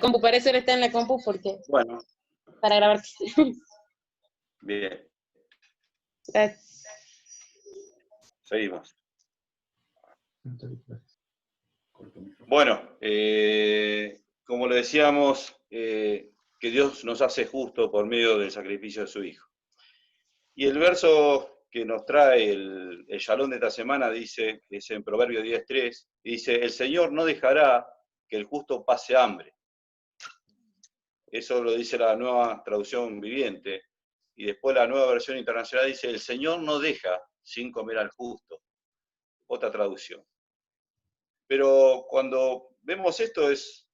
compu, para eso está en la compu, porque Bueno, para grabar. bien, Gracias. seguimos. Bueno, como le decíamos, que Dios nos hace justo por medio del sacrificio de su Hijo. Y el verso que nos trae el Shalom de esta semana dice, es en Proverbios 10:3, dice, el Señor no dejará que el justo pase hambre. Eso lo dice la Nueva Traducción Viviente. Y después la Nueva Versión Internacional dice, el Señor no deja sin comer al justo. Otra traducción. Pero cuando vemos esto es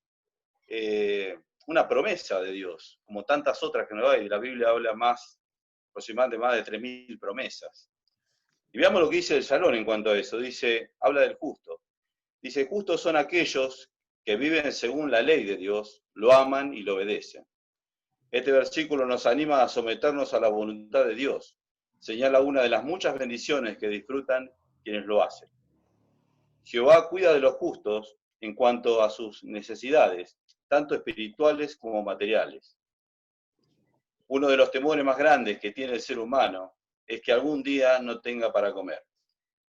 una promesa de Dios, como tantas otras que no hay. La Biblia habla aproximadamente más de 3.000 promesas. Y veamos lo que dice el Shalom en cuanto a eso. Dice, habla del justo. Dice, justos son aquellos que viven según la ley de Dios, lo aman y lo obedecen. Este versículo nos anima a someternos a la voluntad de Dios. Señala una de las muchas bendiciones que disfrutan quienes lo hacen. Jehová cuida de los justos en cuanto a sus necesidades, tanto espirituales como materiales. Uno de los temores más grandes que tiene el ser humano es que algún día no tenga para comer,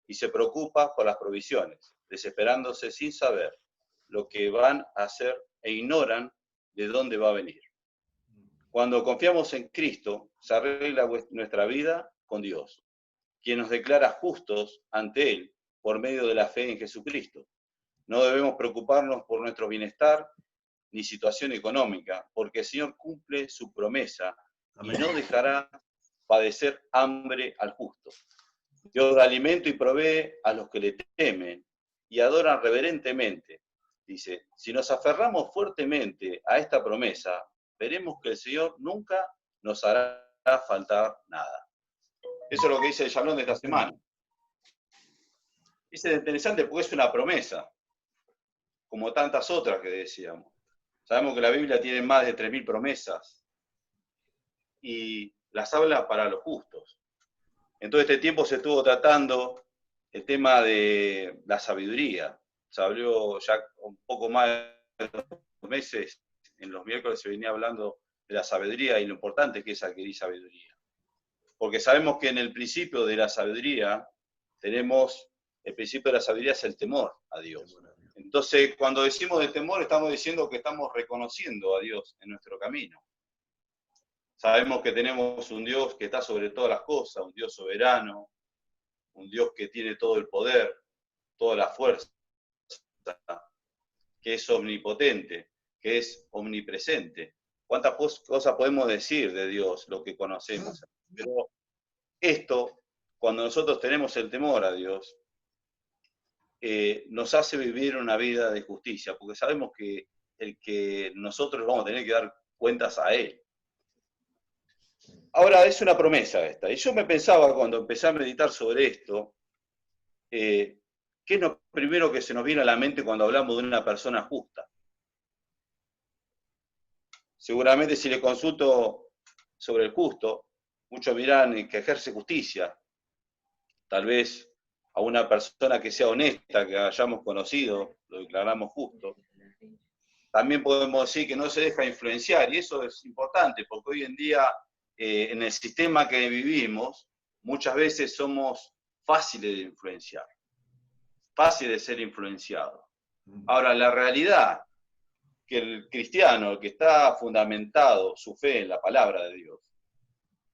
y se preocupa por las provisiones, desesperándose sin saber lo que van a hacer e ignoran de dónde va a venir. Cuando confiamos en Cristo, se arregla nuestra vida con Dios, quien nos declara justos ante Él por medio de la fe en Jesucristo. No debemos preocuparnos por nuestro bienestar ni situación económica, porque el Señor cumple su promesa y no dejará padecer hambre al justo. Dios da alimento y provee a los que le temen y adoran reverentemente. Dice, si nos aferramos fuertemente a esta promesa, veremos que el Señor nunca nos hará faltar nada. Eso es lo que dice el Shalom de esta semana. Es interesante porque es una promesa, como tantas otras que decíamos. Sabemos que la Biblia tiene más de 3.000 promesas y las habla para los justos. En todo este tiempo se estuvo tratando el tema de la sabiduría. Se habló ya un poco más de 2 meses, en los miércoles se venía hablando de la sabiduría y lo importante que es adquirir sabiduría. Porque sabemos que en el principio de la sabiduría el principio de la sabiduría es el temor a Dios. Entonces, cuando decimos de temor, estamos diciendo que estamos reconociendo a Dios en nuestro camino. Sabemos que tenemos un Dios que está sobre todas las cosas, un Dios soberano, un Dios que tiene todo el poder, toda la fuerza, que es omnipotente, que es omnipresente. ¿Cuántas cosas podemos decir de Dios, lo que conocemos? Pero esto, cuando nosotros tenemos el temor a Dios, nos hace vivir una vida de justicia, porque sabemos que nosotros vamos a tener que dar cuentas a Él. Ahora, es una promesa esta, y yo me pensaba cuando empecé a meditar sobre esto, ¿qué es lo primero que se nos viene a la mente cuando hablamos de una persona justa? Seguramente si le consulto sobre el justo, muchos dirán que ejerce justicia, tal vez a una persona que sea honesta, que hayamos conocido, lo declaramos justo. También podemos decir que no se deja influenciar, y eso es importante, porque hoy en día, en el sistema que vivimos, muchas veces somos fáciles de influenciar, fáciles de ser influenciados. Ahora, la realidad, que el cristiano, el que está fundamentado su fe en la palabra de Dios,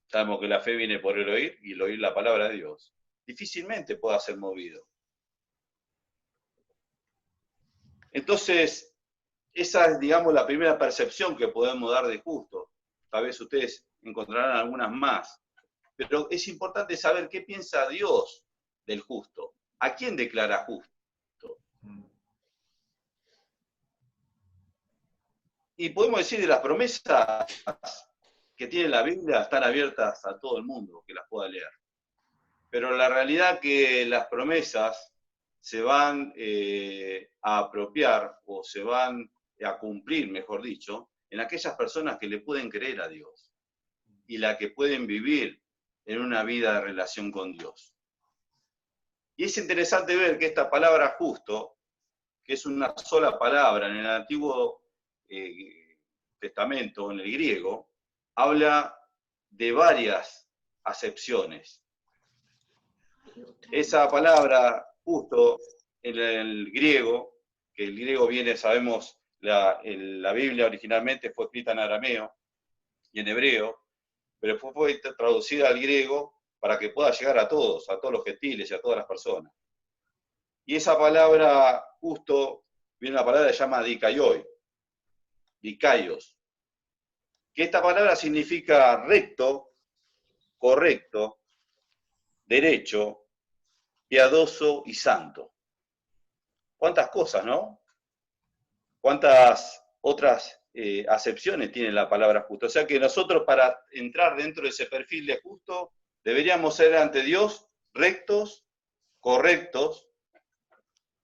sabemos que la fe viene por el oír, y el oír la palabra de Dios, difícilmente pueda ser movido. Entonces, esa es, digamos, la primera percepción que podemos dar de justo. Tal vez ustedes encontrarán algunas más. Pero es importante saber qué piensa Dios del justo. ¿A quién declara justo? Y podemos decir de las promesas que tiene la Biblia, están abiertas a todo el mundo que las pueda leer. Pero la realidad que las promesas se van a apropiar o se van a cumplir, mejor dicho, en aquellas personas que le pueden creer a Dios y las que pueden vivir en una vida de relación con Dios. Y es interesante ver que esta palabra justo, que es una sola palabra en el Antiguo Testamento, en el griego, habla de varias acepciones. Esa palabra, justo en el griego, que el griego viene, sabemos, la Biblia originalmente fue escrita en arameo y en hebreo, pero fue traducida al griego para que pueda llegar a todos los gentiles y a todas las personas. Y esa palabra, justo, viene una palabra que se llama dikaioi, dikaios, que esta palabra significa recto, correcto, derecho, piadoso y santo. ¿Cuántas cosas, no? ¿Cuántas otras acepciones tiene la palabra justo? O sea que nosotros, para entrar dentro de ese perfil de justo, deberíamos ser ante Dios rectos, correctos,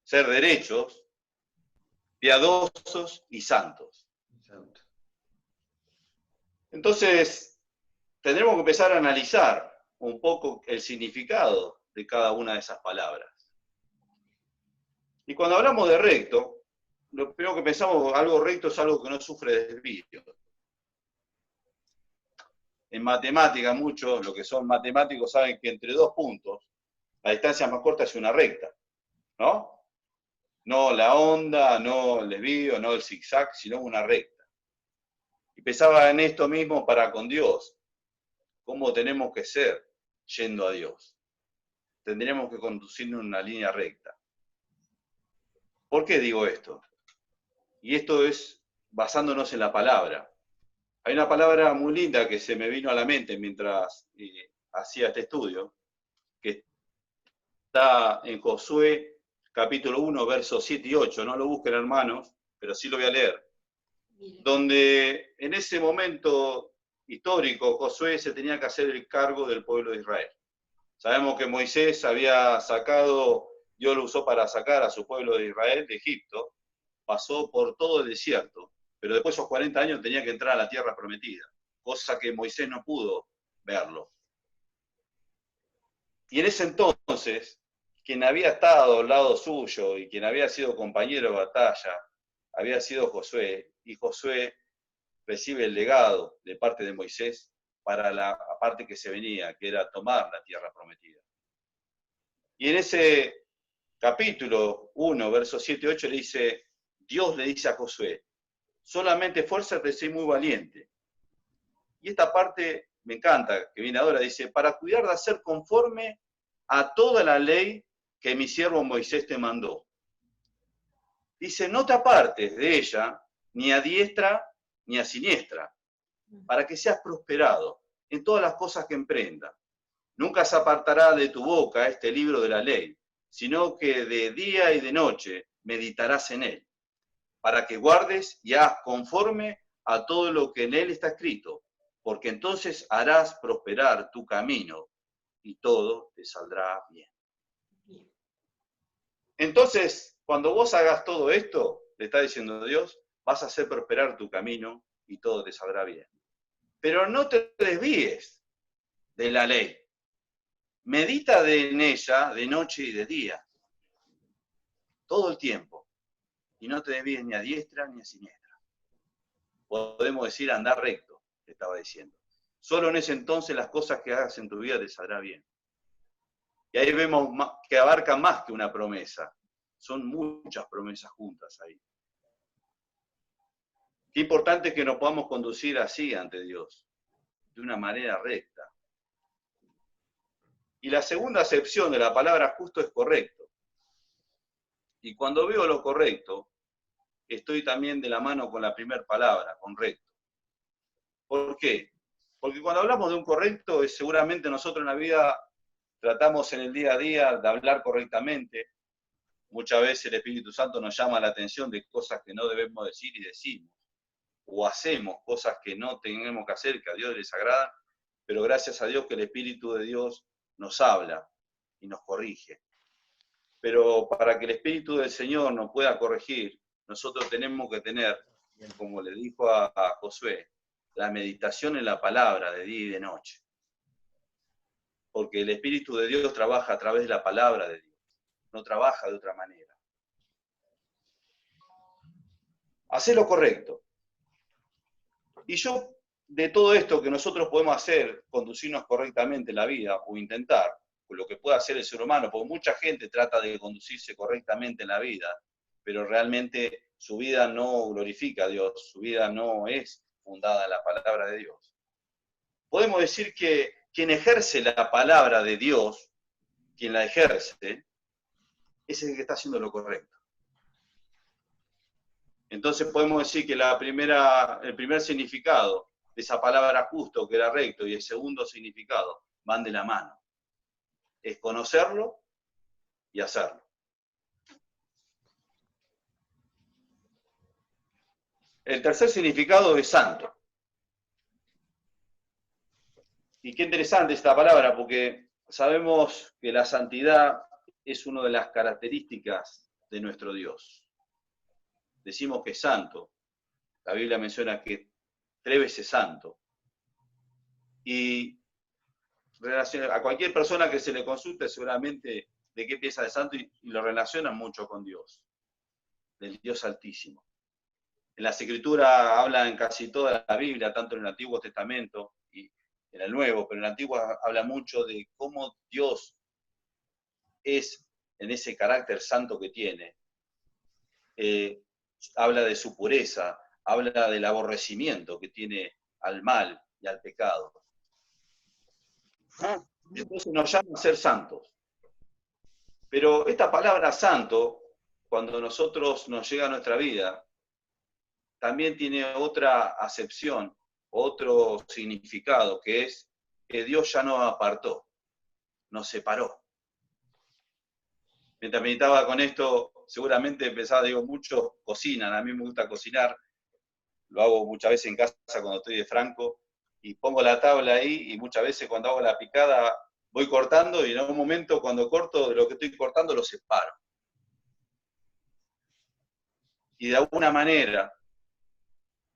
ser derechos, piadosos y santos. Entonces, tendremos que empezar a analizar un poco el significado de cada una de esas palabras. Y cuando hablamos de recto, lo primero que pensamos, algo recto es algo que no sufre desvío. En matemática, muchos, los que son matemáticos, saben que entre dos puntos, la distancia más corta es una recta, ¿no? No la onda, no el desvío, no el zigzag, sino una recta. Y pensaba en esto mismo para con Dios. ¿Cómo tenemos que ser yendo a Dios? Tendríamos que conducirnos en una línea recta. ¿Por qué digo esto? Y esto es basándonos en la palabra. Hay una palabra muy linda que se me vino a la mente mientras hacía este estudio, que está en Josué capítulo 1, versos 7 y 8. No lo busquen, hermanos, pero sí lo voy a leer. Donde en ese momento histórico Josué se tenía que hacer el cargo del pueblo de Israel. Sabemos que Moisés había sacado, Dios lo usó para sacar a su pueblo de Israel de Egipto, pasó por todo el desierto, pero después de esos 40 años tenía que entrar a la tierra prometida, cosa que Moisés no pudo verlo. Y en ese entonces, quien había estado al lado suyo y quien había sido compañero de batalla, había sido Josué, y Josué recibe el legado de parte de Moisés para la parte que se venía, que era tomar la tierra prometida. Y en ese capítulo 1, versos 7 y 8, Dios le dice a Josué, solamente esfuérzate, sé muy valiente. Y esta parte me encanta, que viene ahora, dice, para cuidar de hacer conforme a toda la ley que mi siervo Moisés te mandó. Dice, no te apartes de ella, ni a diestra ni a siniestra, para que seas prosperado en todas las cosas que emprendas. Nunca se apartará de tu boca este libro de la ley, sino que de día y de noche meditarás en él, para que guardes y hagas conforme a todo lo que en él está escrito, porque entonces harás prosperar tu camino y todo te saldrá bien. Entonces, cuando vos hagas todo esto, le está diciendo Dios, vas a hacer prosperar tu camino y todo te saldrá bien. Pero no te desvíes de la ley. Medita en ella de noche y de día, todo el tiempo. Y no te desvíes ni a diestra ni a siniestra. Podemos decir andar recto, le estaba diciendo. Solo en ese entonces las cosas que hagas en tu vida te saldrá bien. Y ahí vemos que abarca más que una promesa. Son muchas promesas juntas ahí. Qué importante que nos podamos conducir así ante Dios, de una manera recta. Y la segunda acepción de la palabra justo es correcto. Y cuando veo lo correcto, estoy también de la mano con la primera palabra, con recto. ¿Por qué? Porque cuando hablamos de un correcto, es seguramente nosotros en la vida tratamos en el día a día de hablar correctamente. Muchas veces el Espíritu Santo nos llama la atención de cosas que no debemos decir y decimos. O hacemos cosas que no tenemos que hacer, que a Dios les agradan, pero gracias a Dios que el Espíritu de Dios nos habla y nos corrige. Pero para que el Espíritu del Señor nos pueda corregir, nosotros tenemos que tener, como le dijo a Josué, la meditación en la palabra de día y de noche. Porque el Espíritu de Dios trabaja a través de la palabra de Dios, no trabaja de otra manera. Hacé lo correcto. Y yo, de todo esto que nosotros podemos hacer, conducirnos correctamente en la vida, o intentar, lo que puede hacer el ser humano, porque mucha gente trata de conducirse correctamente en la vida, pero realmente su vida no glorifica a Dios, su vida no es fundada en la palabra de Dios. Podemos decir que quien ejerce la palabra de Dios, quien la ejerce, es el que está haciendo lo correcto. Entonces podemos decir que el primer significado de esa palabra justo, que era recto, y el segundo significado van de la mano. Es conocerlo y hacerlo. El tercer significado es santo. Y qué interesante esta palabra, porque sabemos que la santidad es una de las características de nuestro Dios. Decimos que es santo. La Biblia menciona que 3 veces santo. Y a cualquier persona que se le consulte seguramente de qué piensa de santo y lo relacionan mucho con Dios, del Dios Altísimo. En las Escrituras habla en casi toda la Biblia, tanto en el Antiguo Testamento y en el Nuevo, pero en el Antiguo habla mucho de cómo Dios es en ese carácter santo que tiene. Habla de su pureza, habla del aborrecimiento que tiene al mal y al pecado. Entonces nos llama a ser santos. Pero esta palabra santo, cuando nosotros nos llega a nuestra vida, también tiene otra acepción, otro significado, que es que Dios ya nos apartó, nos separó. Mientras meditaba con esto, seguramente pensaba, muchos cocinan, a mí me gusta cocinar, lo hago muchas veces en casa cuando estoy de franco, y pongo la tabla ahí, y muchas veces cuando hago la picada voy cortando, y en algún momento cuando corto, de lo que estoy cortando lo separo. Y de alguna manera,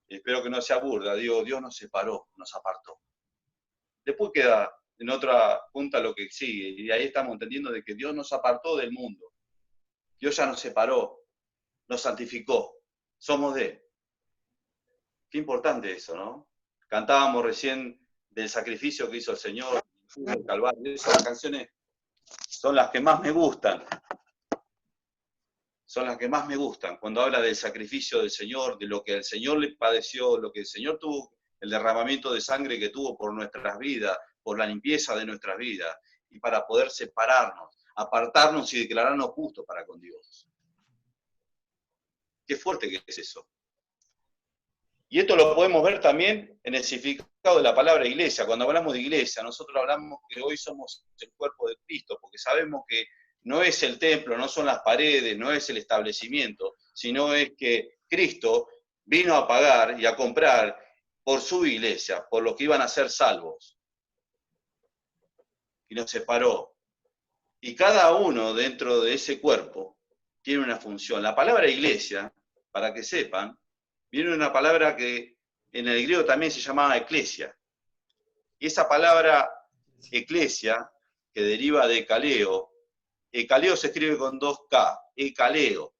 espero que no sea burda, digo, Dios nos separó, nos apartó. Después queda en otra punta lo que sigue, y ahí estamos entendiendo de que Dios nos apartó del mundo. Dios ya nos separó, nos santificó, somos de Él. Qué importante eso, ¿no? Cantábamos recién del sacrificio que hizo el Señor en el Calvario. Esas canciones son las que más me gustan. Son las que más me gustan, cuando habla del sacrificio del Señor, de lo que el Señor le padeció, lo que el Señor tuvo, el derramamiento de sangre que tuvo por nuestras vidas, por la limpieza de nuestras vidas, y para poder separarnos, apartarnos y declararnos justos para con Dios. Qué fuerte que es eso. Y esto lo podemos ver también en el significado de la palabra iglesia. Cuando hablamos de iglesia, nosotros hablamos que hoy somos el cuerpo de Cristo, porque sabemos que no es el templo, no son las paredes, no es el establecimiento, sino es que Cristo vino a pagar y a comprar por su iglesia, por los que iban a ser salvos. Y nos separó. Y cada uno dentro de ese cuerpo tiene una función. La palabra iglesia, para que sepan, viene de una palabra que en el griego también se llamaba eclesia. Y esa palabra eclesia, que deriva de ekaleo, ekaleo se escribe con 2K, ekaleo.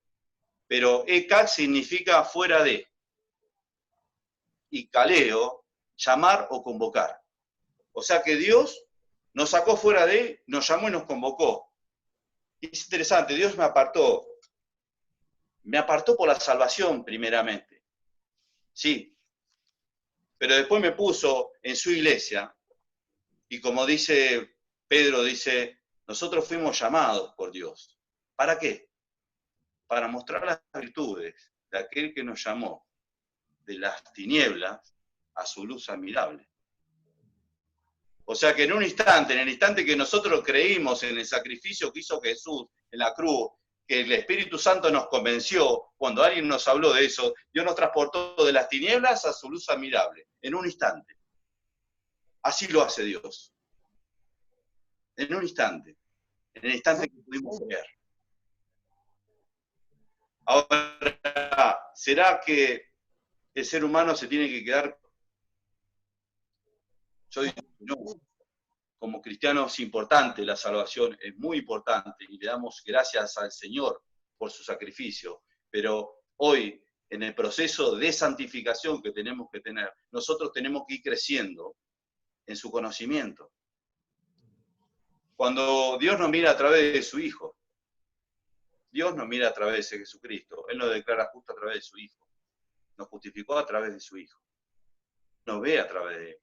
Pero eka significa fuera de. Y kaleo, llamar o convocar. O sea que Dios nos sacó fuera de, nos llamó y nos convocó. Y es interesante, Dios me apartó por la salvación primeramente. Sí, pero después me puso en su iglesia, y como dice Pedro, dice, nosotros fuimos llamados por Dios. ¿Para qué? Para mostrar las virtudes de aquel que nos llamó de las tinieblas a su luz admirable. O sea que en un instante, en el instante que nosotros creímos en el sacrificio que hizo Jesús en la cruz, que el Espíritu Santo nos convenció, cuando alguien nos habló de eso, Dios nos transportó de las tinieblas a su luz admirable, en un instante. Así lo hace Dios. En un instante. En el instante que pudimos ver. Ahora, ¿será que el ser humano se tiene que quedar? Yo digo, no. Como cristianos es importante la salvación, es muy importante, y le damos gracias al Señor por su sacrificio. Pero hoy en el proceso de santificación que tenemos que tener, nosotros tenemos que ir creciendo en su conocimiento. Cuando Dios nos mira a través de su Hijo, Dios nos mira a través de Jesucristo, Él nos declara justo a través de su Hijo, nos justificó a través de su Hijo, nos ve a través de Él.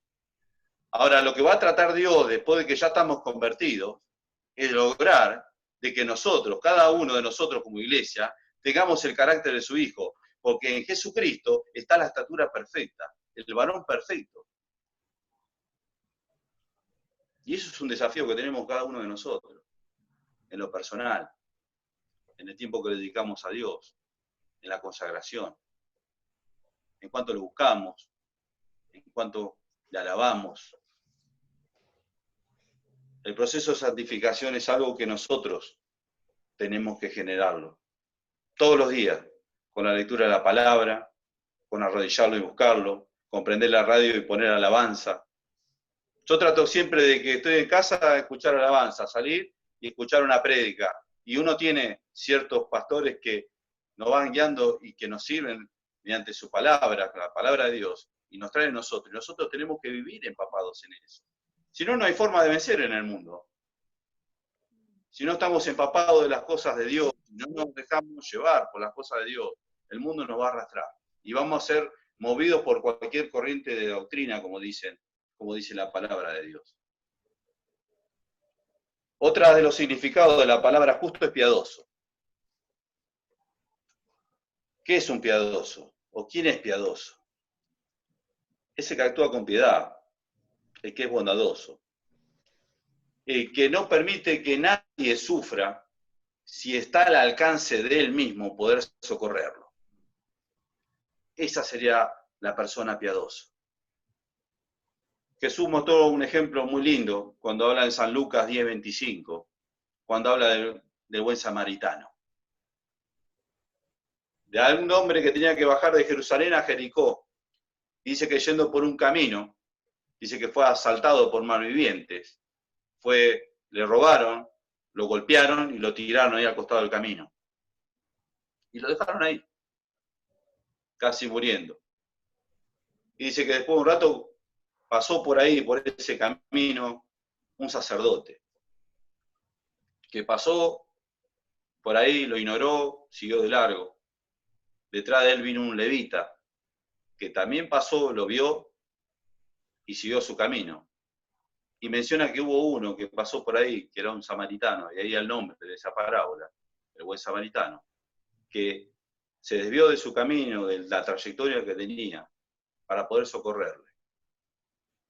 Ahora, lo que va a tratar Dios después de que ya estamos convertidos, es lograr de que nosotros, cada uno de nosotros como iglesia, tengamos el carácter de su Hijo, porque en Jesucristo está la estatura perfecta, el varón perfecto. Y eso es un desafío que tenemos cada uno de nosotros, en lo personal, en el tiempo que le dedicamos a Dios, en la consagración, en cuanto lo buscamos, en cuanto le alabamos. El proceso de santificación es algo que nosotros tenemos que generarlo. Todos los días, con la lectura de la palabra, con arrodillarlo y buscarlo, con prender la radio y poner alabanza. Yo trato siempre de que estoy en casa a escuchar alabanza, salir y escuchar una prédica. Y uno tiene ciertos pastores que nos van guiando y que nos sirven mediante su palabra, la palabra de Dios, y nos traen nosotros. Y nosotros tenemos que vivir empapados en eso. Si no, no hay forma de vencer en el mundo. Si no estamos empapados de las cosas de Dios, si no nos dejamos llevar por las cosas de Dios, el mundo nos va a arrastrar. Y vamos a ser movidos por cualquier corriente de doctrina, como dice la palabra de Dios. Otra de los significados de la palabra justo es piadoso. ¿Qué es un piadoso? ¿O quién es piadoso? Ese que actúa con piedad, el que es bondadoso, el que no permite que nadie sufra si está al alcance de él mismo poder socorrerlo. Esa sería la persona piadosa. Jesús mostró un ejemplo muy lindo cuando habla en San Lucas 10:25, cuando habla del buen samaritano. De algún hombre que tenía que bajar de Jerusalén a Jericó. Dice que yendo por un camino, dice que fue asaltado por malvivientes. Le robaron, lo golpearon y lo tiraron ahí al costado del camino. Y lo dejaron ahí, casi muriendo. Y dice que después de un rato pasó por ahí, por ese camino, un sacerdote. Que pasó por ahí, lo ignoró, siguió de largo. Detrás de él vino un levita, que también pasó, lo vio y siguió su camino. Y menciona que hubo uno que pasó por ahí, que era un samaritano, y ahí el nombre de esa parábola, el buen samaritano, que se desvió de su camino, de la trayectoria que tenía, para poder socorrerle,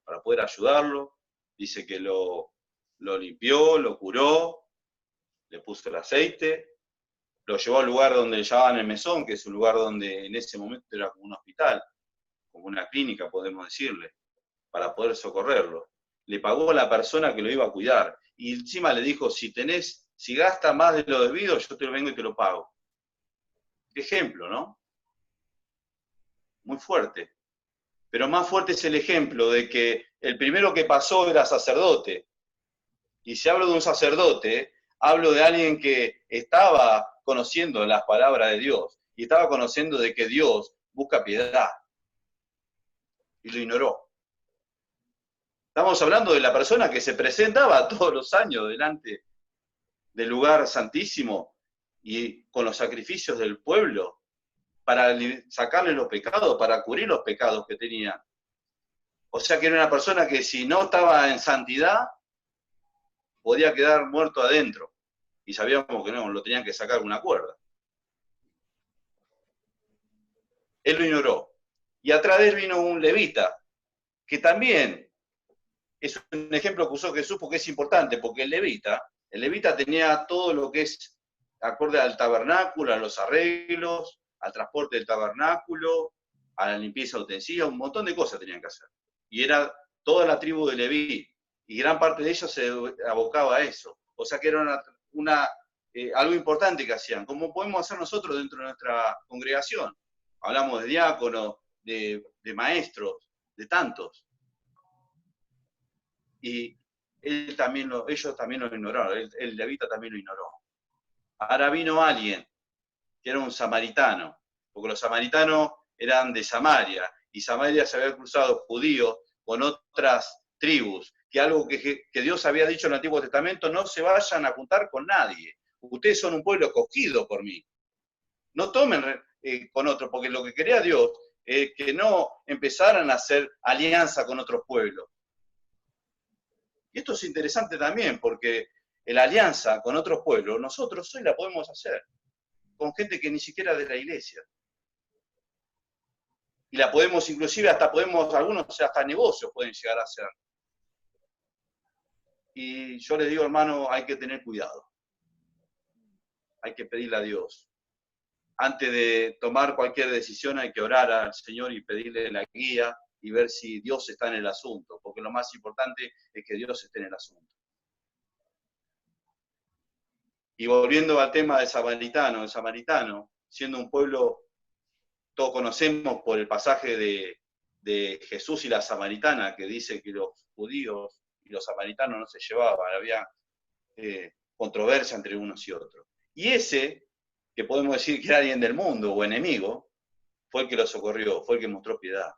para poder ayudarlo. Dice que lo limpió, lo curó, le puso el aceite, lo llevó al lugar donde le llamaban el mesón, que es un lugar donde en ese momento era como un hospital, como una clínica, podemos decirle, para poder socorrerlo. Le pagó a la persona que lo iba a cuidar. Y encima le dijo, si gasta más de lo debido, yo te lo vengo y te lo pago. Qué ejemplo, ¿no? Muy fuerte. Pero más fuerte es el ejemplo de que el primero que pasó era sacerdote. Y si hablo de un sacerdote, hablo de alguien que estaba conociendo las palabras de Dios. Y estaba conociendo de que Dios busca piedad. Y lo ignoró. Estamos hablando de la persona que se presentaba todos los años delante del lugar santísimo y con los sacrificios del pueblo para sacarle los pecados, para cubrir los pecados que tenía. O sea que era una persona que si no estaba en santidad, podía quedar muerto adentro. Y sabíamos que no, lo tenían que sacar con una cuerda. Él lo ignoró. Y atrás de él vino un levita, que también es un ejemplo que usó Jesús porque es importante, porque el levita tenía todo lo que es acorde al tabernáculo, a los arreglos, al transporte del tabernáculo, a la limpieza de utensilios, un montón de cosas tenían que hacer. Y era toda la tribu de Leví, y gran parte de ellos se abocaba a eso. O sea que era algo importante que hacían, como podemos hacer nosotros dentro de nuestra congregación. Hablamos de diáconos, de maestros, de tantos. Y ellos también lo ignoraron, el levita también lo ignoró. Ahora vino alguien, que era un samaritano, porque los samaritanos eran de Samaria, y Samaria se había cruzado judíos con otras tribus, que algo que Dios había dicho en el Antiguo Testamento: no se vayan a juntar con nadie, ustedes son un pueblo escogido por mí, no tomen con otros, porque lo que quería Dios es que no empezaran a hacer alianza con otros pueblos. Y esto es interesante también, porque la alianza con otros pueblos, nosotros hoy la podemos hacer con gente que ni siquiera es de la iglesia. Y la podemos, inclusive, algunos hasta negocios pueden llegar a hacer. Y yo les digo, hermano, hay que tener cuidado. Hay que pedirle a Dios. Antes de tomar cualquier decisión hay que orar al Señor y pedirle la guía y ver si Dios está en el asunto, porque lo más importante es que Dios esté en el asunto. Y volviendo al tema del samaritano, siendo un pueblo, todos conocemos por el pasaje de Jesús y la samaritana, que dice que los judíos y los samaritanos no se llevaban, había controversia entre unos y otros. Y ese, que podemos decir que era alguien del mundo o enemigo, fue el que lo socorrió, fue el que mostró piedad.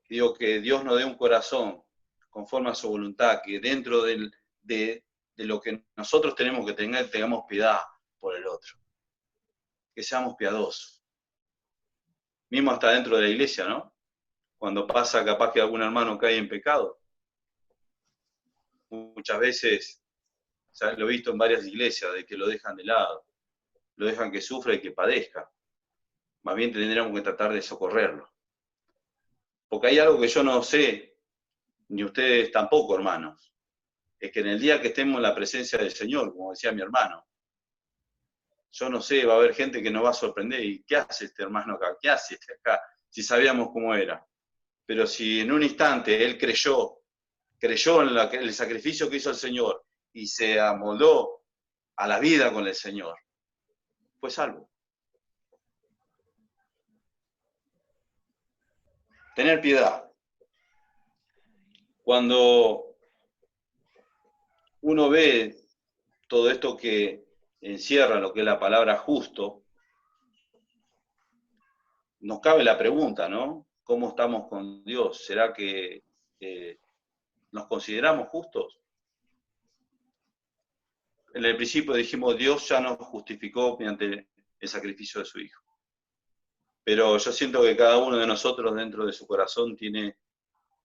Digo, que Dios nos dé un corazón conforme a su voluntad, que dentro de lo que nosotros tenemos que tener, tengamos piedad por el otro. Que seamos piadosos. Mismo hasta dentro de la iglesia, ¿no? Cuando pasa capaz que algún hermano cae en pecado. Muchas veces, ¿sabes? Lo he visto en varias iglesias, de que lo dejan de lado, lo dejan que sufra y que padezca. Más bien tendríamos que tratar de socorrerlo. Porque hay algo que yo no sé, ni ustedes tampoco, hermanos. Es que en el día que estemos en la presencia del Señor, como decía mi hermano, yo no sé, va a haber gente que nos va a sorprender. ¿Y qué hace este hermano acá? ¿Qué hace este acá? Si sabíamos cómo era. Pero si en un instante él creyó en el sacrificio que hizo el Señor y se amoldó a la vida con el Señor, fue salvo. Tener piedad. Cuando uno ve todo esto que encierra lo que es la palabra justo, nos cabe la pregunta, ¿no? ¿Cómo estamos con Dios? ¿Será que nos consideramos justos? En el principio dijimos, Dios ya nos justificó mediante el sacrificio de su Hijo. Pero yo siento que cada uno de nosotros dentro de su corazón tiene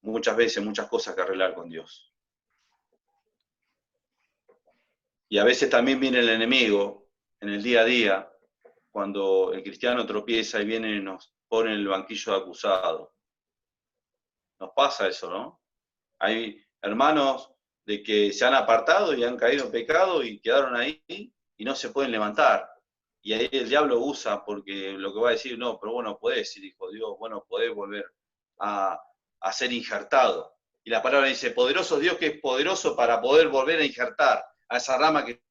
muchas veces muchas cosas que arreglar con Dios. Y a veces también viene el enemigo en el día a día, cuando el cristiano tropieza y viene y nos pone en el banquillo de acusado. Nos pasa eso, ¿no? Hay hermanos de que se han apartado y han caído en pecado y quedaron ahí y no se pueden levantar. Y ahí el diablo usa, porque lo que va a decir, no, pero vos no podés, y dijo Dios, bueno, podés volver a ser injertado. Y la palabra dice, poderoso Dios, que es poderoso para poder volver a injertar a esa rama que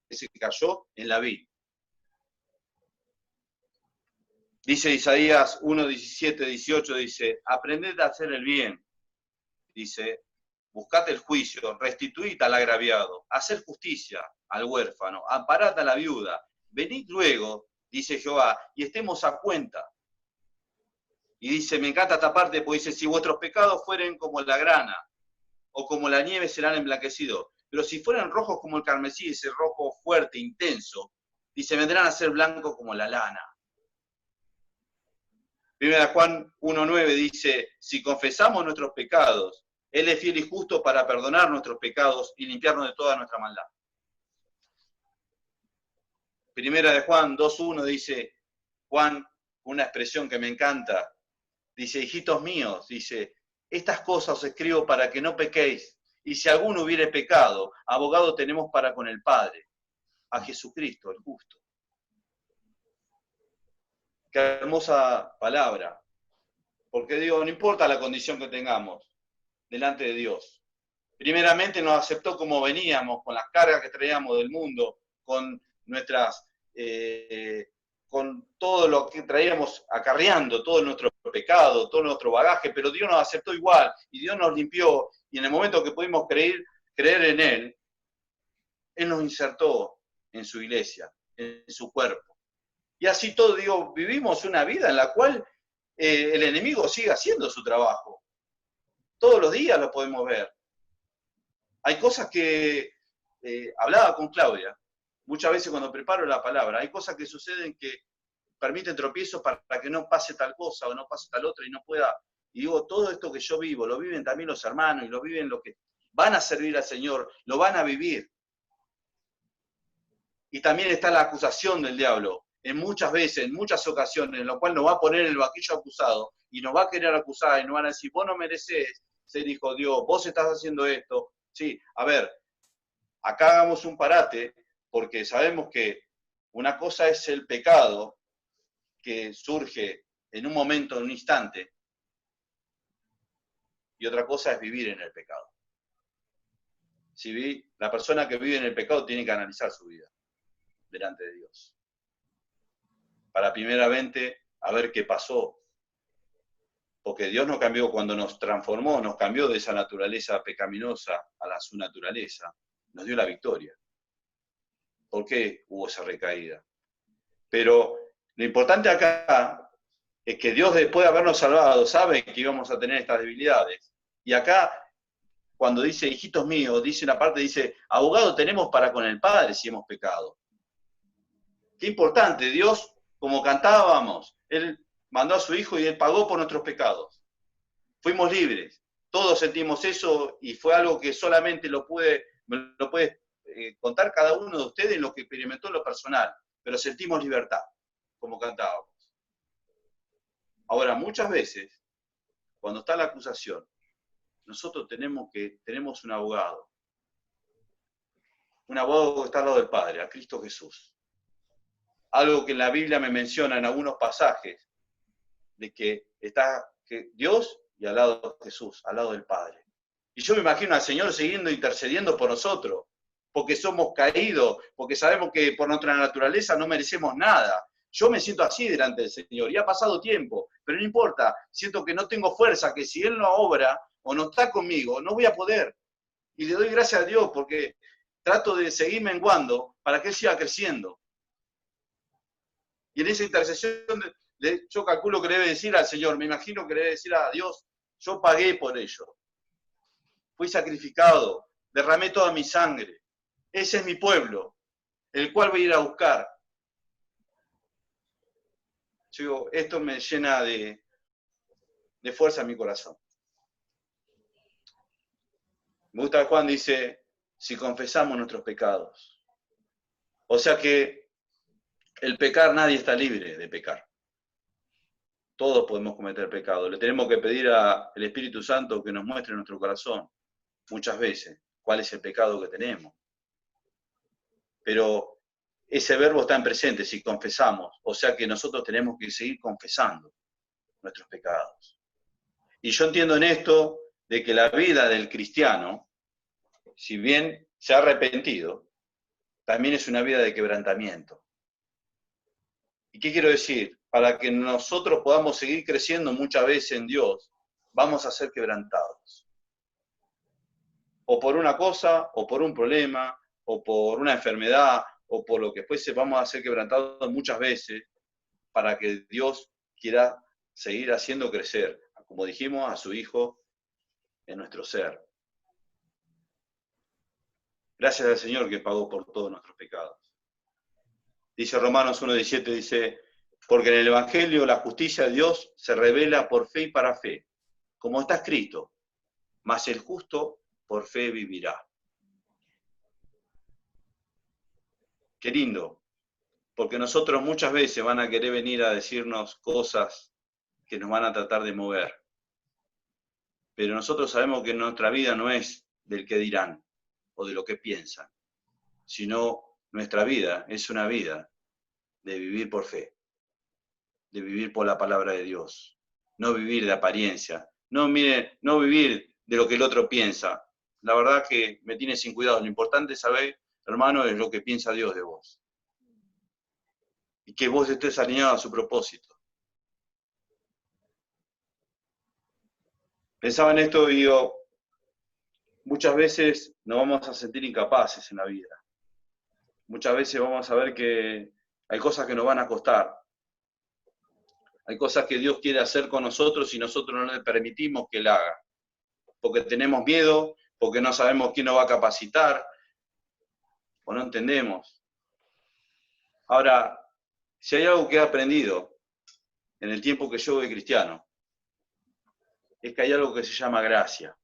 se cayó en la vid. Dice Isaías 1, 17, 18, dice, aprended a hacer el bien, dice, buscad el juicio, restituid al agraviado, haced justicia al huérfano, amparad a la viuda, venid luego, dice Jehová, y estemos a cuenta. Y dice, me encanta esta parte, porque dice, si vuestros pecados fueren como la grana, o como la nieve serán emblanquecidos, pero si fueran rojos como el carmesí, ese rojo fuerte, intenso, dice, vendrán a ser blancos como la lana. Primera Juan 1:9 dice, si confesamos nuestros pecados, Él es fiel y justo para perdonar nuestros pecados y limpiarnos de toda nuestra maldad. Primera de Juan 2:1 dice, Juan, una expresión que me encanta, dice, hijitos míos, dice, estas cosas os escribo para que no pequéis, y si alguno hubiere pecado, abogado tenemos para con el Padre, a Jesucristo, el justo. Qué hermosa palabra, porque digo, no importa la condición que tengamos delante de Dios. Primeramente nos aceptó como veníamos, con las cargas que traíamos del mundo, con nuestras, con todo lo que traíamos acarreando, todo nuestro pecado, todo nuestro bagaje, pero Dios nos aceptó igual, y Dios nos limpió, y en el momento que pudimos creer en Él, Él nos insertó en su iglesia, en su cuerpo. Y así todo, digo, vivimos una vida en la cual el enemigo sigue haciendo su trabajo. Todos los días lo podemos ver. Hay cosas que, hablaba con Claudia, muchas veces cuando preparo la palabra, hay cosas que suceden que permiten tropiezos para que no pase tal cosa o no pase tal otra y no pueda. Y digo, todo esto que yo vivo, lo viven también los hermanos y lo viven los que van a servir al Señor, lo van a vivir. Y también está la acusación del diablo, en muchas veces, en muchas ocasiones, en lo cual nos va a poner en el banquillo acusado y nos va a querer acusar y nos van a decir, vos no merecés ser hijo de Dios, vos estás haciendo esto. Sí, a ver, acá hagamos un parate, porque sabemos que una cosa es el pecado que surge en un momento, en un instante, y otra cosa es vivir en el pecado. Si la persona que vive en el pecado tiene que analizar su vida delante de Dios, para primeramente a ver qué pasó, porque Dios nos cambió cuando nos transformó, nos cambió de esa naturaleza pecaminosa a su naturaleza, nos dio la victoria. ¿Por qué hubo esa recaída? Pero lo importante acá es que Dios, después de habernos salvado, sabe que íbamos a tener estas debilidades. Y acá, cuando dice, hijitos míos, dice una parte, dice, abogado tenemos para con el Padre si hemos pecado. Qué importante, Dios, como cantábamos, Él mandó a su Hijo y Él pagó por nuestros pecados. Fuimos libres. Todos sentimos eso y fue algo que solamente me lo puede contar cada uno de ustedes en lo que experimentó en lo personal. Pero sentimos libertad, como cantábamos. Ahora, muchas veces, cuando está la acusación, nosotros tenemos un abogado que está al lado del Padre, a Cristo Jesús. Algo que en la Biblia me menciona en algunos pasajes, de que está Dios y al lado de Jesús, al lado del Padre. Y yo me imagino al Señor siguiendo intercediendo por nosotros, porque somos caídos, porque sabemos que por nuestra naturaleza no merecemos nada. Yo me siento así delante del Señor, y ha pasado tiempo, pero no importa, siento que no tengo fuerza, que si Él no obra o no está conmigo, no voy a poder. Y le doy gracias a Dios, porque trato de seguir menguando para que Él siga creciendo. Y en esa intercesión, yo calculo que le debe decir al Señor, me imagino que le debe decir a Dios, yo pagué por ello. Fui sacrificado, derramé toda mi sangre. Ese es mi pueblo, el cual voy a ir a buscar. Yo digo, esto me llena de fuerza en mi corazón. Me gusta Juan dice, si confesamos nuestros pecados. O sea que el pecar, nadie está libre de pecar. Todos podemos cometer pecado. Le tenemos que pedir al Espíritu Santo que nos muestre en nuestro corazón, muchas veces, cuál es el pecado que tenemos. Pero ese verbo está en presente, si confesamos. O sea que nosotros tenemos que seguir confesando nuestros pecados. Y yo entiendo en esto de que la vida del cristiano, si bien se ha arrepentido, también es una vida de quebrantamiento. ¿Y qué quiero decir? Para que nosotros podamos seguir creciendo muchas veces en Dios, vamos a ser quebrantados. O por una cosa, o por un problema, o por una enfermedad, o por lo que fuese, vamos a ser quebrantados muchas veces para que Dios quiera seguir haciendo crecer, como dijimos, a su Hijo en nuestro ser. Gracias al Señor que pagó por todos nuestros pecados. Dice Romanos 1:17, dice, porque en el Evangelio la justicia de Dios se revela por fe y para fe, como está escrito, mas el justo por fe vivirá. Qué lindo, porque nosotros muchas veces van a querer venir a decirnos cosas que nos van a tratar de mover. Pero nosotros sabemos que nuestra vida no es del que dirán o de lo que piensan, sino nuestra vida es una vida de vivir por fe, de vivir por la palabra de Dios, no vivir de apariencia, no vivir de lo que el otro piensa. La verdad que me tiene sin cuidado. Lo importante saber, hermano, es lo que piensa Dios de vos. Y que vos estés alineado a su propósito. Pensaba en esto y digo, muchas veces nos vamos a sentir incapaces en la vida. Muchas veces vamos a ver que Hay cosas que nos van a costar. Hay cosas que Dios quiere hacer con nosotros y nosotros no le permitimos que Él haga. Porque tenemos miedo, porque no sabemos quién nos va a capacitar, o no entendemos. Ahora, si hay algo que he aprendido en el tiempo que yo voy cristiano, es que hay algo que se llama gracia,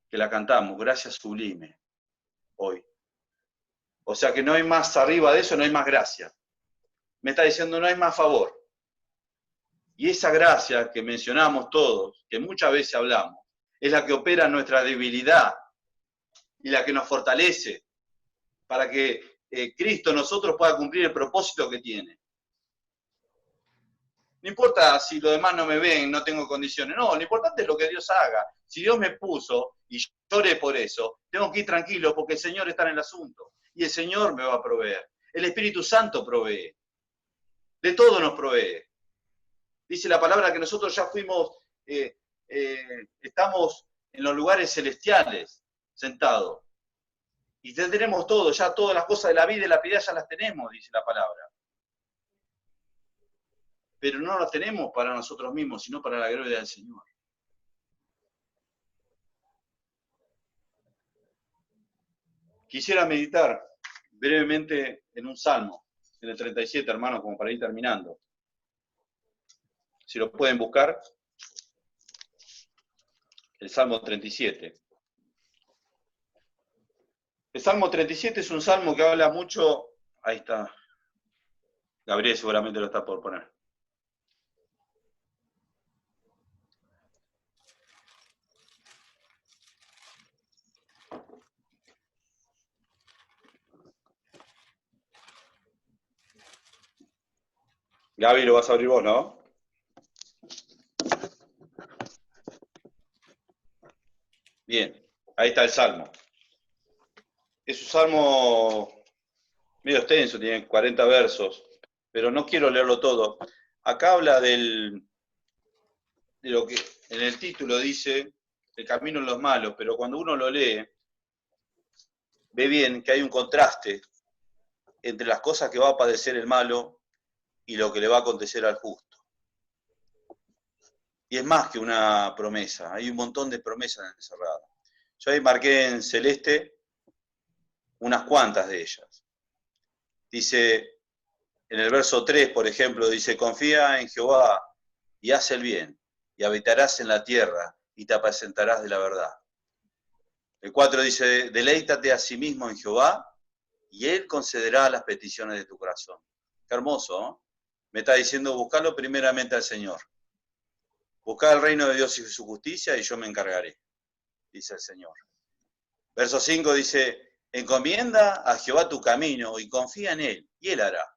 que la cantamos, gracia sublime, hoy. O sea que no hay más arriba de eso, no hay más gracia. Me está diciendo, no hay más favor. Y esa gracia que mencionamos todos, que muchas veces hablamos, es la que opera en nuestra debilidad y la que nos fortalece para que Cristo en nosotros pueda cumplir el propósito que tiene. No importa si los demás no me ven, no tengo condiciones. No, lo importante es lo que Dios haga. Si Dios me puso y lloré por eso, tengo que ir tranquilo porque el Señor está en el asunto. Y el Señor me va a proveer. El Espíritu Santo provee. De todo nos provee. Dice la palabra que nosotros ya fuimos, estamos en los lugares celestiales, sentados. Y ya tenemos todo, ya todas las cosas de la vida y la piedad ya las tenemos, dice la palabra. Pero no las tenemos para nosotros mismos, sino para la gloria del Señor. Quisiera meditar brevemente en un salmo, en el 37, hermanos, como para ir terminando. Si lo pueden buscar, el Salmo 37. El Salmo 37 es un salmo que habla mucho... Ahí está. Gabriel seguramente lo está por poner. Gaby, lo vas a abrir vos, ¿no? Bien, ahí está el salmo. Es un salmo medio extenso, tiene 40 versos, pero no quiero leerlo todo. Acá habla de lo que en el título dice, el camino en los malos, pero cuando uno lo lee, ve bien que hay un contraste entre las cosas que va a padecer el malo y lo que le va a acontecer al justo. Y es más que una promesa, hay un montón de promesas encerradas. Yo ahí marqué en celeste unas cuantas de ellas. Dice, en el verso 3, por ejemplo, dice, confía en Jehová y haz el bien, y habitarás en la tierra, y te apacentarás de la verdad. El 4 dice, deleítate a sí mismo en Jehová, y Él concederá las peticiones de tu corazón. Qué hermoso, ¿no? Me está diciendo, buscarlo primeramente al Señor. Buscar el reino de Dios y su justicia, y yo me encargaré, dice el Señor. Verso 5 dice, encomienda a Jehová tu camino, y confía en Él, y Él hará.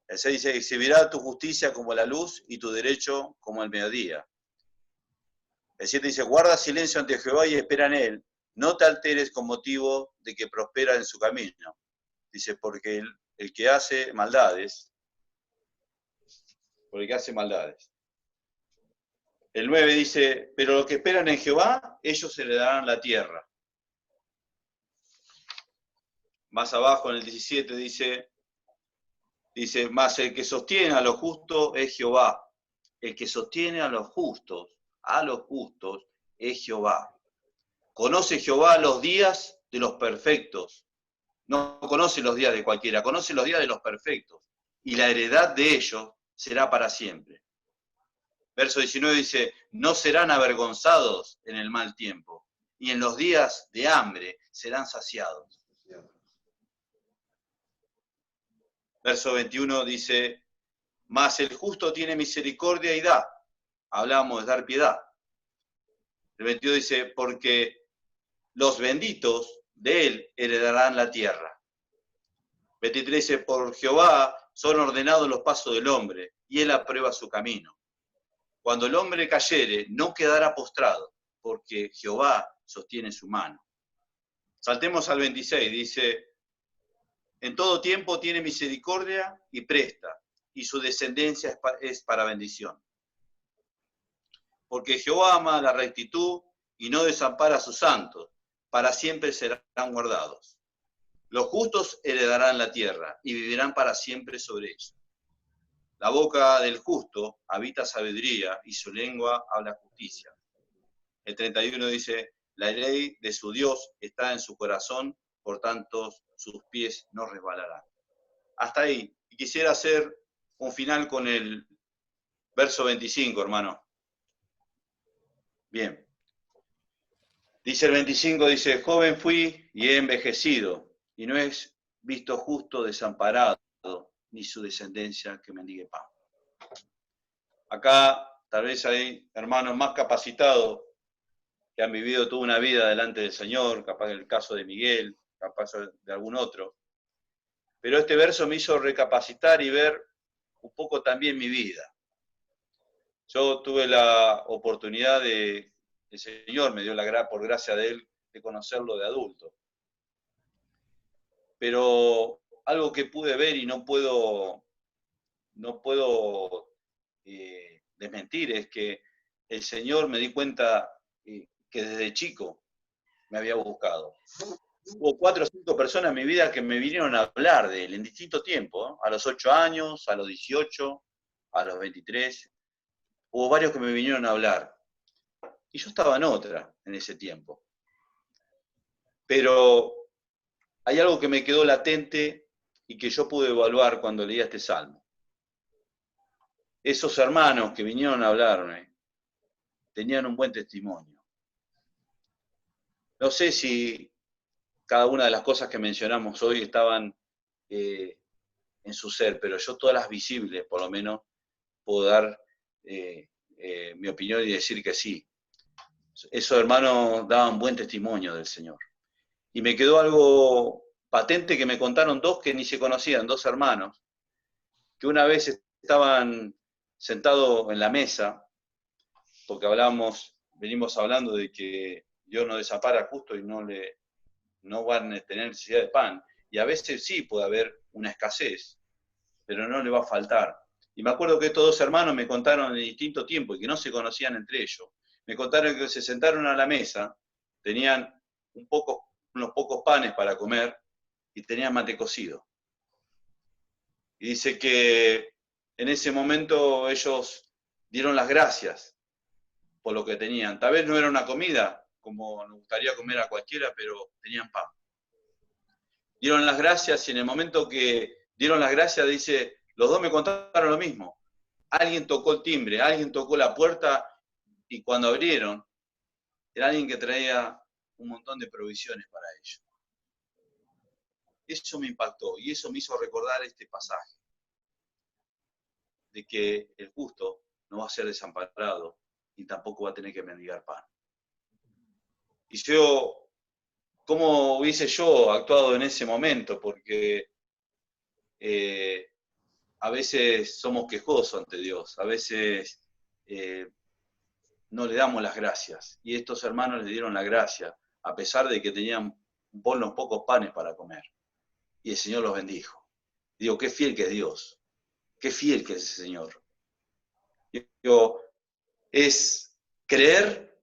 El 6 dice, exhibirá tu justicia como la luz, y tu derecho como el mediodía. El 7 dice, guarda silencio ante Jehová y espera en Él. No te alteres con motivo de que prospera en su camino. Dice, porque el que hace maldades, El 9 dice, pero los que esperan en Jehová, ellos heredarán la tierra. Más abajo en el 17 dice, mas el que sostiene a los justos es Jehová. El que sostiene a los justos es Jehová. Conoce Jehová los días de los perfectos. No conoce los días de cualquiera, conoce los días de los perfectos. Y la heredad de ellos será para siempre. Verso 19 dice, no serán avergonzados en el mal tiempo, y en los días de hambre serán saciados. Verso 21 dice, mas el justo tiene misericordia y da. Hablamos de dar piedad. El 22 dice, porque los benditos de él heredarán la tierra. 23 dice, por Jehová son ordenados los pasos del hombre, y él aprueba su camino. Cuando el hombre cayere, no quedará postrado, porque Jehová sostiene su mano. Saltemos al 26, dice, en todo tiempo tiene misericordia y presta, y su descendencia es para bendición. Porque Jehová ama la rectitud y no desampara a sus santos, para siempre serán guardados. Los justos heredarán la tierra y vivirán para siempre sobre ella. La boca del justo habita sabiduría y su lengua habla justicia. El 31 dice, la ley de su Dios está en su corazón, por tanto sus pies no resbalarán. Hasta ahí. Y quisiera hacer un final con el verso 25, hermano. Bien. Dice el 25, dice, joven fui y he envejecido, y no he visto justo desamparado, ni su descendencia que mendigue pan. Acá tal vez hay hermanos más capacitados que han vivido toda una vida delante del Señor, capaz el caso de Miguel, capaz de algún otro. Pero este verso me hizo recapacitar y ver un poco también mi vida. Yo tuve la oportunidad el Señor me dio por gracia de Él, de conocerlo de adulto. Pero algo que pude ver y no puedo desmentir es que el Señor me di cuenta que desde chico me había buscado. Hubo 4 o 5 personas en mi vida que me vinieron a hablar de Él en distinto tiempo, ¿eh? A los 8 años, a los 18, a los 23. Hubo varios que me vinieron a hablar. Y yo estaba en otra en ese tiempo. Pero hay algo que me quedó latente y que yo pude evaluar cuando leía este salmo. Esos hermanos que vinieron a hablarme tenían un buen testimonio. No sé si cada una de las cosas que mencionamos hoy estaban en su ser, pero yo todas las visibles, por lo menos, puedo dar mi opinión y decir que sí. Esos hermanos daban buen testimonio del Señor. Y me quedó algo patente que me contaron 2 que ni se conocían, 2 hermanos, que una vez estaban sentados en la mesa, porque venimos hablando de que Dios no desampara justo y no van a tener necesidad de pan. Y a veces sí puede haber una escasez, pero no le va a faltar. Y me acuerdo que estos 2 hermanos me contaron en distinto tiempo y que no se conocían entre ellos. Me contaron que se sentaron a la mesa, tenían unos pocos panes para comer y tenían mate cocido. Y dice que en ese momento ellos dieron las gracias por lo que tenían. Tal vez no era una comida como nos gustaría comer a cualquiera, pero tenían pan. Dieron las gracias y en el momento que dieron las gracias, dice, los 2 me contaron lo mismo. Alguien tocó el timbre, alguien tocó la puerta y cuando abrieron, era alguien que traía un montón de provisiones para ellos. Eso me impactó y eso me hizo recordar este pasaje, de que el justo no va a ser desamparado y tampoco va a tener que mendigar pan. Y yo, ¿cómo hubiese yo actuado en ese momento? Porque a veces somos quejosos ante Dios, a veces no le damos las gracias. Y estos hermanos le dieron la gracia, a pesar de que tenían unos pocos panes para comer. Y el Señor los bendijo. Digo, qué fiel que es Dios, qué fiel que es el Señor. Digo, es creer,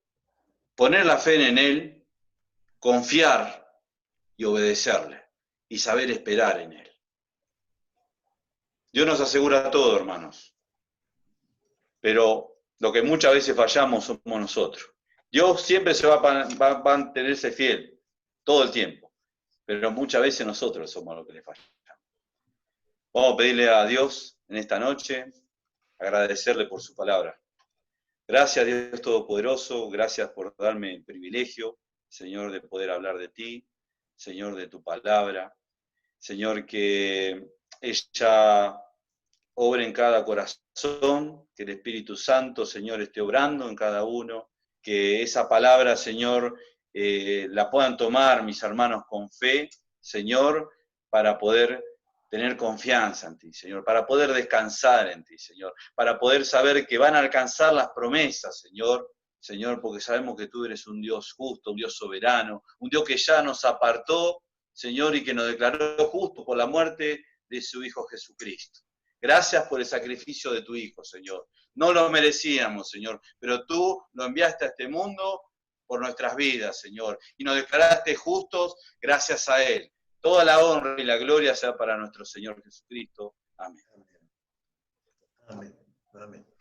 poner la fe en Él, confiar y obedecerle, y saber esperar en Él. Dios nos asegura todo, hermanos, pero lo que muchas veces fallamos somos nosotros. Dios siempre se va a mantenerse fiel, todo el tiempo, pero muchas veces nosotros somos los que le fallamos. Vamos a pedirle a Dios en esta noche, agradecerle por su palabra. Gracias, Dios Todopoderoso, gracias por darme el privilegio, Señor, de poder hablar de ti, Señor, de tu palabra, Señor, que ella obre en cada corazón, que el Espíritu Santo, Señor, esté obrando en cada uno, que esa palabra, Señor, la puedan tomar mis hermanos con fe, Señor, para poder tener confianza en ti, Señor, para poder descansar en ti, Señor, para poder saber que van a alcanzar las promesas, Señor, porque sabemos que tú eres un Dios justo, un Dios soberano, un Dios que ya nos apartó, Señor, y que nos declaró justos por la muerte de su Hijo Jesucristo. Gracias por el sacrificio de tu Hijo, Señor. No lo merecíamos, Señor, pero tú lo enviaste a este mundo por nuestras vidas, Señor, y nos declaraste justos gracias a Él. Toda la honra y la gloria sea para nuestro Señor Jesucristo. Amén. Amén. Amén. Amén.